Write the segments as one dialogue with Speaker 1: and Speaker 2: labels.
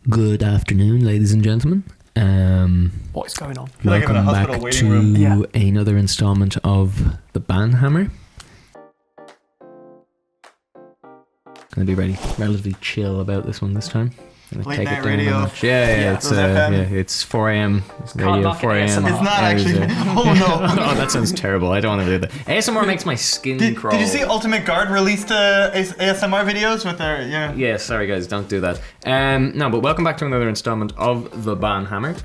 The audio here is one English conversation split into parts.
Speaker 1: Good afternoon, ladies and gentlemen.
Speaker 2: What's going on?
Speaker 1: Welcome back to another installment of the Banhammer. Gonna be relatively chill about this one this time.
Speaker 3: Late night radio.
Speaker 1: It's 4 a.m. Radio, 4 a.m.
Speaker 3: It's not actually. Oh no.
Speaker 1: Oh, that sounds terrible. I don't want to do that. ASMR makes my skin crawl.
Speaker 3: Did you see Ultimate Guard released ASMR videos with their
Speaker 1: Yeah, sorry guys, don't do that. No, but welcome back to another installment of the Banhammer.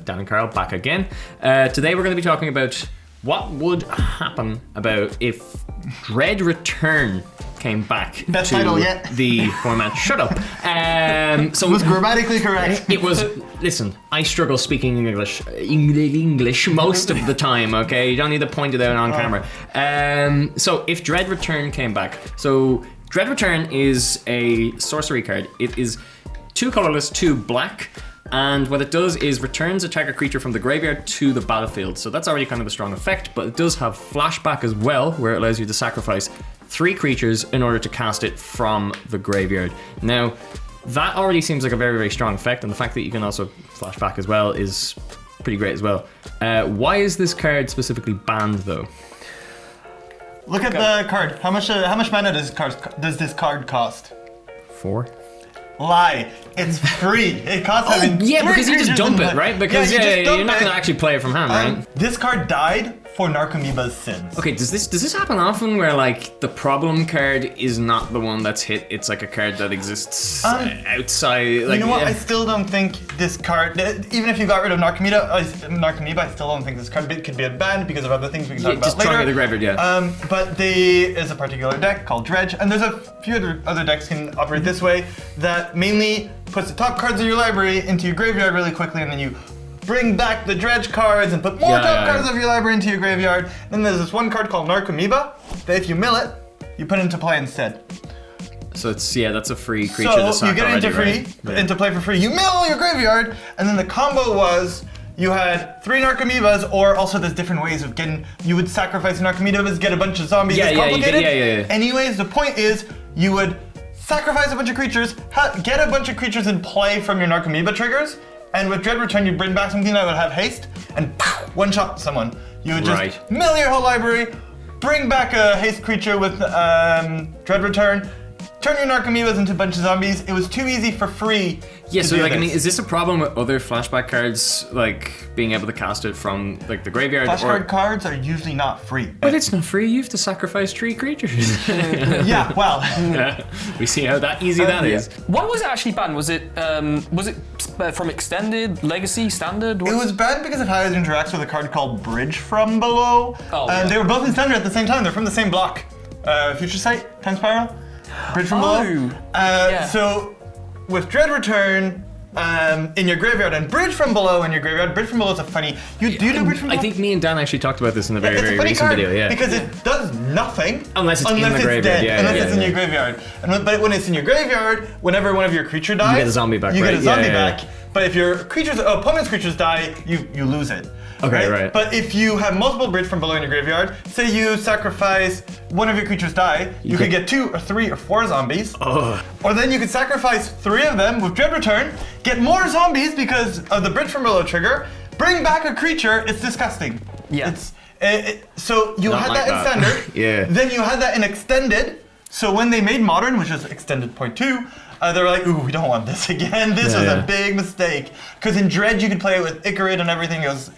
Speaker 1: Dan and Carl back again. Today we're going to be talking about what would happen about if Dread Return came back
Speaker 3: Best
Speaker 1: to
Speaker 3: title yet.
Speaker 1: the format. Shut up. So
Speaker 3: it was grammatically correct.
Speaker 1: It was. Listen, I struggle speaking English most of the time. Okay, you don't need to point it out on camera. So if Dread Return came back, so Dread Return is a sorcery card. It is 2 colorless, 2 black. And what it does is returns a target creature from the graveyard to the battlefield. So that's already kind of a strong effect, but it does have flashback as well, where it allows you to sacrifice 3 creatures in order to cast it from the graveyard. Now, that already seems like a very, very strong effect, and the fact that you can also flashback as well is pretty great as well. Why is this card specifically banned, though?
Speaker 3: Look at the card. How much mana does this card cost?
Speaker 1: 4?
Speaker 3: Lie. It's free. It costs having
Speaker 1: because you just dump it, right? Because you're not going to actually play it from hand, right?
Speaker 3: This card died for Narcomoeba's sins.
Speaker 1: Okay, does this happen often where like the problem card is not the one that's hit, it's like a card that exists outside? Like,
Speaker 3: you know what? I still don't think this card, even if you got rid of Narcomoeba, I still don't think this card could be unbanned because of other things we can talk about
Speaker 1: just
Speaker 3: later.
Speaker 1: Just the graveyard,
Speaker 3: but there is a particular deck called Dredge, and there's a few other decks can operate this way that mainly puts the top cards of your library into your graveyard really quickly, and then you bring back the Dredge cards and put more top cards of your library into your graveyard. Then there's this one card called Narcomoeba that if you mill it, you put into play instead.
Speaker 1: So that's a free creature to sack.
Speaker 3: So you get into play for free. You mill your graveyard, and then the combo was you had 3 Narcomoebas, or also there's different ways of getting. You would sacrifice Narcomoebas, get a bunch of zombies. It's complicated. Anyways, the point is you would sacrifice a bunch of creatures, get a bunch of creatures in play from your Narcomoeba triggers. And with Dread Return, you'd bring back something that would have haste and one-shot someone. You would just mill your whole library, bring back a haste creature with Dread Return, turn your Narcomoebas into a bunch of zombies. It was too easy for free.
Speaker 1: Yeah, so like, I mean, is this a problem with other flashback cards, like being able to cast it from like the graveyard?
Speaker 3: Flashback cards are usually not free.
Speaker 1: But it's not free. You have to sacrifice 3 creatures.
Speaker 3: Yeah, well,
Speaker 1: we see how easy that is.
Speaker 2: Why was it actually banned? Was it from extended, legacy, standard?
Speaker 3: It was banned because of how it interacts with a card called Bridge from Below. They were both in standard at the same time. They're from the same block. Future Sight, Time Spiral, Bridge from Below. So with Dread Return in your graveyard and Bridge from Below in your graveyard, Bridge from Below is a funny. Do you do Bridge from Below?
Speaker 1: I think me and Dan actually talked about this in a very recent
Speaker 3: card
Speaker 1: video. Yeah,
Speaker 3: because it does nothing
Speaker 1: unless it's in the graveyard.
Speaker 3: Unless it's in your graveyard. But when it's in your graveyard, whenever one of your creatures dies,
Speaker 1: you get a zombie back.
Speaker 3: You get a zombie back. But if your opponent's creatures die, you lose it.
Speaker 1: Okay, right.
Speaker 3: But if you have multiple Bridge from Below in your graveyard, say you sacrifice one of your creatures die, you could get 2 or 3 or 4 zombies. Or then you could sacrifice 3 of them with Dread Return, get more zombies because of the Bridge from Below trigger, bring back a creature. It's disgusting.
Speaker 2: Yeah.
Speaker 3: So you had that in standard. Then you had that in extended. So when they made modern, which is extended 0.2, they were like, ooh, we don't want this again. This was a big mistake. Because in Dredge, you could play it with Icarid and everything. It was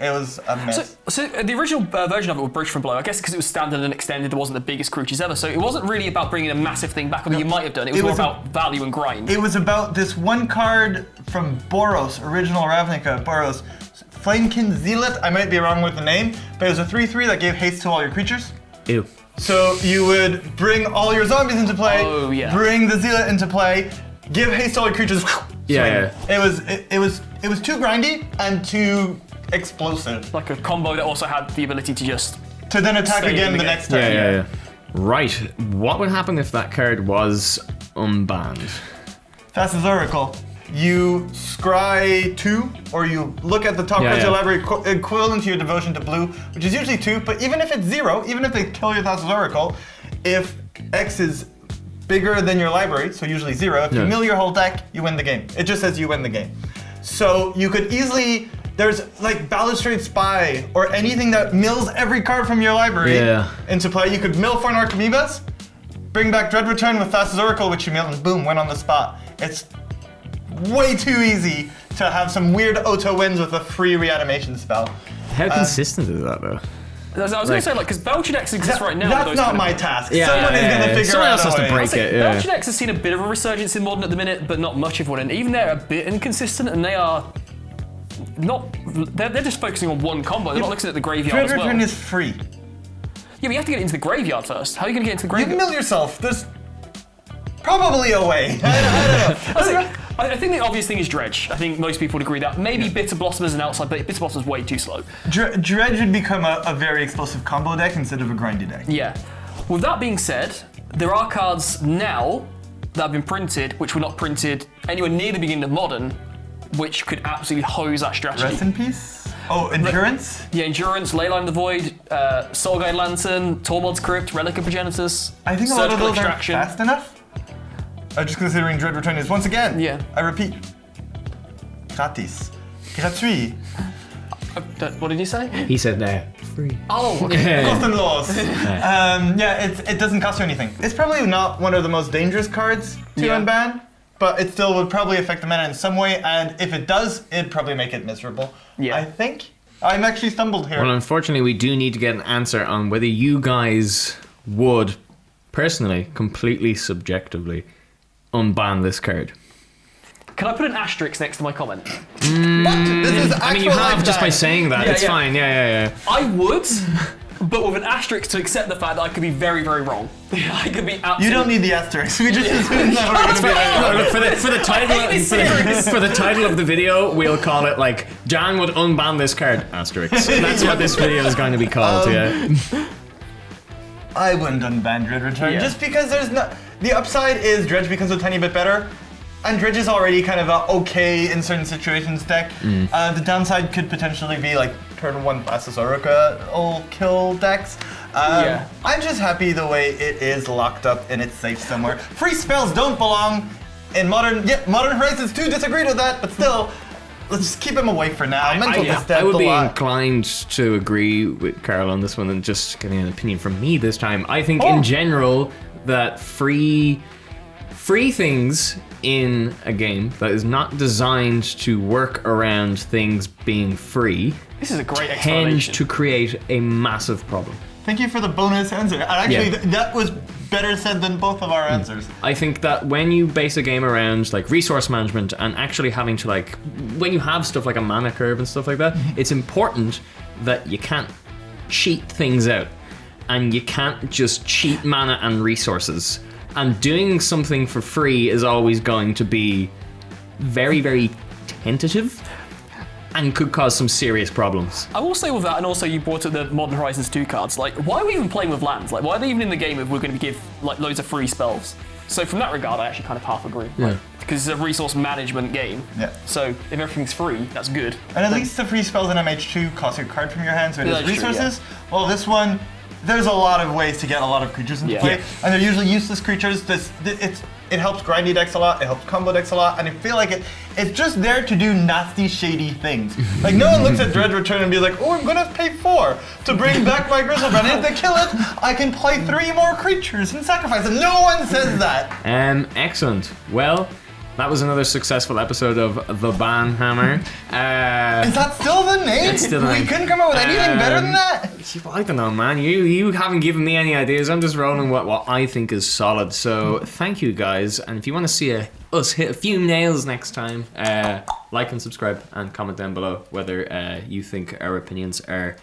Speaker 3: a mess.
Speaker 2: So the original version of it with Bridge from Below, I guess because it was standard and extended, there wasn't the biggest creatures ever. So it wasn't really about bringing a massive thing back, although you might have done. It was more about value and grind.
Speaker 3: It was about this one card from Boros, original Ravnica, Boros. Flamekin Zealot, I might be wrong with the name, but it was a 3/3 that gave haste to all your creatures.
Speaker 1: Ew.
Speaker 3: So you would bring all your zombies into play, bring the Zealot into play, give haste to all your creatures. It was too grindy and too explosive.
Speaker 2: Like a combo that also had the ability to
Speaker 3: then attack again the next turn.
Speaker 1: Right. What would happen if that card was unbanned?
Speaker 3: Thassa's Oracle. You scry 2, or you look at the top cards of your library equivalent to your devotion to blue, which is usually 2, but even if it's 0, even if they kill your Thassa's Oracle, if X is bigger than your library, so usually 0. If you mill your whole deck, you win the game. It just says you win the game. So you could easily, there's like Balustrade Spy or anything that mills every card from your library into play. You could mill 4 Narcomoebas, bring back Dread Return with Thassa's Oracle, which you mill and boom, win on the spot. It's way too easy to have some weird auto wins with a free reanimation spell.
Speaker 1: How consistent is that though?
Speaker 2: I was going to say, because Belchedex exists right now.
Speaker 3: That's not my task. Someone is going to figure
Speaker 1: Someone else
Speaker 3: out
Speaker 1: has
Speaker 3: a
Speaker 1: to
Speaker 3: way.
Speaker 1: break it.
Speaker 2: Belchedex has seen a bit of a resurgence in Modern at the minute, but not much of one. And even they're a bit inconsistent, and they are not. They're just focusing on one combo. They're not looking at the graveyard as
Speaker 3: Dread
Speaker 2: well.
Speaker 3: Return is free.
Speaker 2: Yeah, but you have to get into the graveyard first. How are you going to get into the
Speaker 3: You
Speaker 2: graveyard?
Speaker 3: can mill yourself. There's probably a way. I don't know.
Speaker 2: I think the obvious thing is Dredge. I think most people would agree that. Maybe Bitter Blossom is an outside, but Bitter Blossom is way too slow.
Speaker 3: Dredge would become a very explosive combo deck instead of a grindy deck.
Speaker 2: Yeah. With that being said, there are cards now that have been printed, which were not printed anywhere near the beginning of Modern, which could absolutely hose that strategy.
Speaker 3: Rest in peace. Oh, Endurance?
Speaker 2: Yeah, Endurance, Leyline of the Void, Soul Guide Lantern, Tormod's Crypt, Relic of Progenitus,
Speaker 3: I think a lot of
Speaker 2: Surgical
Speaker 3: those
Speaker 2: Extraction.
Speaker 3: aren't fast enough. Just considering Dread Return is, once again, I repeat, gratis. Gratuit.
Speaker 2: What did you say?
Speaker 1: He said free.
Speaker 2: Oh, okay.
Speaker 3: Cost and loss. It doesn't cost you anything. It's probably not one of the most dangerous cards to unban, but it still would probably affect the meta in some way, and if it does, it'd probably make it miserable. Yeah. I think. I'm actually stumbled here.
Speaker 1: Well, unfortunately, we do need to get an answer on whether you guys would, personally, completely subjectively, unban this card.
Speaker 2: Can I put an asterisk next to my comment?
Speaker 3: What? This is
Speaker 1: I mean, you have just by saying that. It's fine. Yeah.
Speaker 2: I would, but with an asterisk to accept the fact that I could be very, very wrong. I could be absolutely.
Speaker 3: You don't need the asterisk. We just assume that we're going to be
Speaker 1: for the title of the video, we'll call it like Jan would unban this card asterisk. That's what this video is going to be called.
Speaker 3: I wouldn't unban Dread Return just because there's no. The upside is Dredge becomes a tiny bit better, and Dredge is already kind of a okay in certain situations deck. The downside could potentially be like turn 1 Thassa's Oracle kill decks. I'm just happy the way it is locked up and it's safe somewhere. Free spells don't belong in Modern. Modern Horizons 2 disagreed with that, but still. Let's just keep him away for now.
Speaker 1: I would be inclined to agree with Carl on this one and just getting an opinion from me this time. I think in general that free things in a game that is not designed to work around things being free
Speaker 2: this is a great
Speaker 1: tend to create a massive problem.
Speaker 3: Thank you for the bonus answer. And actually, that was better said than both of our answers.
Speaker 1: I think that when you base a game around like resource management and actually having to like, when you have stuff like a mana curve and stuff like that, it's important that you can't cheat things out. And you can't just cheat mana and resources. And doing something for free is always going to be very, very tentative. And could cause some serious problems.
Speaker 2: I will say with that, and also you brought up the Modern Horizons 2 cards, like, why are we even playing with lands? Like, why are they even in the game if we're going to give, like, loads of free spells? So from that regard, I actually kind of half agree. Because it's a resource management game. So if everything's free, that's good. And
Speaker 3: at least the free spells in MH2 cost you a card from your hand, so it is resources. Well, this one, there's a lot of ways to get a lot of creatures into play, and they're usually useless creatures. It helps grindy decks a lot, it helps combo decks a lot, and I feel like it's just there to do nasty, shady things. Like, no one looks at Dread Return and be like, oh, I'm gonna pay 4 to bring back my Grizzlebrand, and if they kill it, I can play 3 more creatures and sacrifice them. No one says that!
Speaker 1: Excellent. Well, that was another successful episode of The Ban Hammer.
Speaker 3: Is that still the name?
Speaker 1: It's still the name.
Speaker 3: We couldn't come up with anything better than that?
Speaker 1: I don't know, man. You haven't given me any ideas. I'm just rolling what I think is solid. So thank you, guys. And if you want to see us hit a few nails next time, like and subscribe and comment down below whether you think our opinions are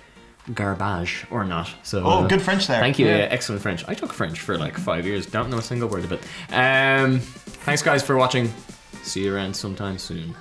Speaker 1: garbage or not. So
Speaker 3: good French there.
Speaker 1: Thank you. Excellent French. I took French for like 5 years. Don't know a single word of it. Thanks, guys, for watching. See you around sometime soon.